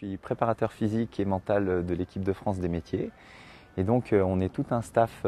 suis préparateur physique et mental de l'équipe de France des métiers. Et donc on est tout un staff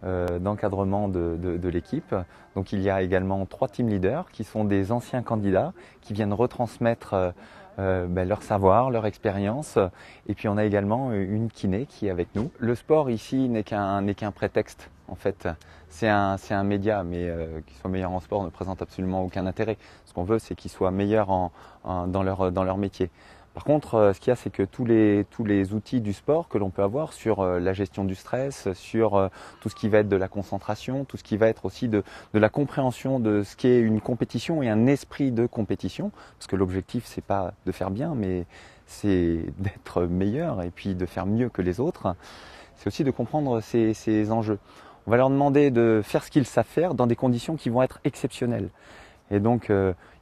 d'encadrement de l'équipe. Donc il y a également 3 team leaders qui sont des anciens candidats qui viennent retransmettre leur savoir, leur expérience. Et puis on a également une kiné qui est avec nous. Le sport ici n'est qu'un prétexte en fait. C'est un média, mais qu'ils soient meilleurs en sport ne présente absolument aucun intérêt. Ce qu'on veut, c'est qu'ils soient meilleurs dans leur métier. Par contre, ce qu'il y a, c'est que tous les outils du sport que l'on peut avoir sur la gestion du stress, sur tout ce qui va être de la concentration, tout ce qui va être aussi de la compréhension de ce qu'est une compétition et un esprit de compétition, parce que l'objectif, c'est pas de faire bien, mais c'est d'être meilleur et puis de faire mieux que les autres. C'est aussi de comprendre ces enjeux. On va leur demander de faire ce qu'ils savent faire dans des conditions qui vont être exceptionnelles. Et donc,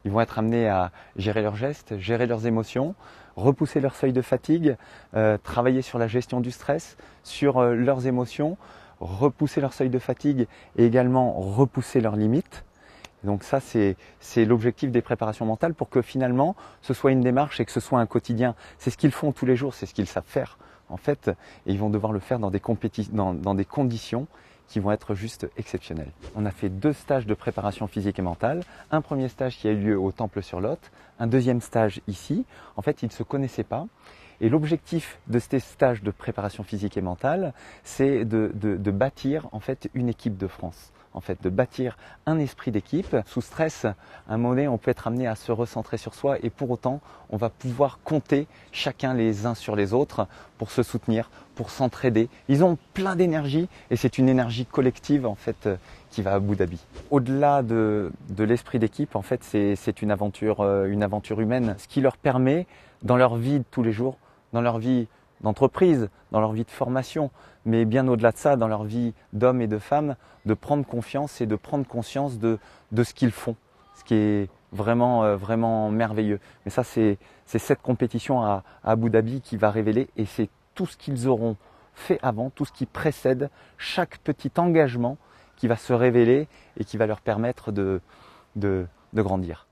ils vont être amenés à gérer leurs gestes, gérer leurs émotions, repousser leur seuil de fatigue, travailler sur la gestion du stress, sur leurs émotions, repousser leur seuil de fatigue et également repousser leurs limites. Donc ça, c'est l'objectif des préparations mentales pour que finalement, ce soit une démarche et que ce soit un quotidien. C'est ce qu'ils font tous les jours, c'est ce qu'ils savent faire en fait. Et ils vont devoir le faire dans des conditions qui vont être juste exceptionnels. On a fait 2 stages de préparation physique et mentale. Un premier stage qui a eu lieu au Temple-sur-Lot, un deuxième stage ici. En fait, ils ne se connaissaient pas. Et l'objectif de ces stages de préparation physique et mentale, c'est de bâtir en fait une équipe de France. En fait, de bâtir un esprit d'équipe. Sous stress, à un moment donné, on peut être amené à se recentrer sur soi et pour autant, on va pouvoir compter chacun les uns sur les autres pour se soutenir, pour s'entraider. Ils ont plein d'énergie et c'est une énergie collective en fait qui va à Abu Dhabi. Au-delà de l'esprit d'équipe, en fait, c'est une aventure humaine, ce qui leur permet dans leur vie de tous les jours, dans leur vie d'entreprise, dans leur vie de formation, mais bien au-delà de ça, dans leur vie d'hommes et de femmes, de prendre confiance et de prendre conscience de ce qu'ils font, ce qui est vraiment merveilleux. Mais ça, c'est cette compétition à Abu Dhabi qui va révéler, et c'est tout ce qu'ils auront fait avant, tout ce qui précède, chaque petit engagement qui va se révéler et qui va leur permettre de grandir.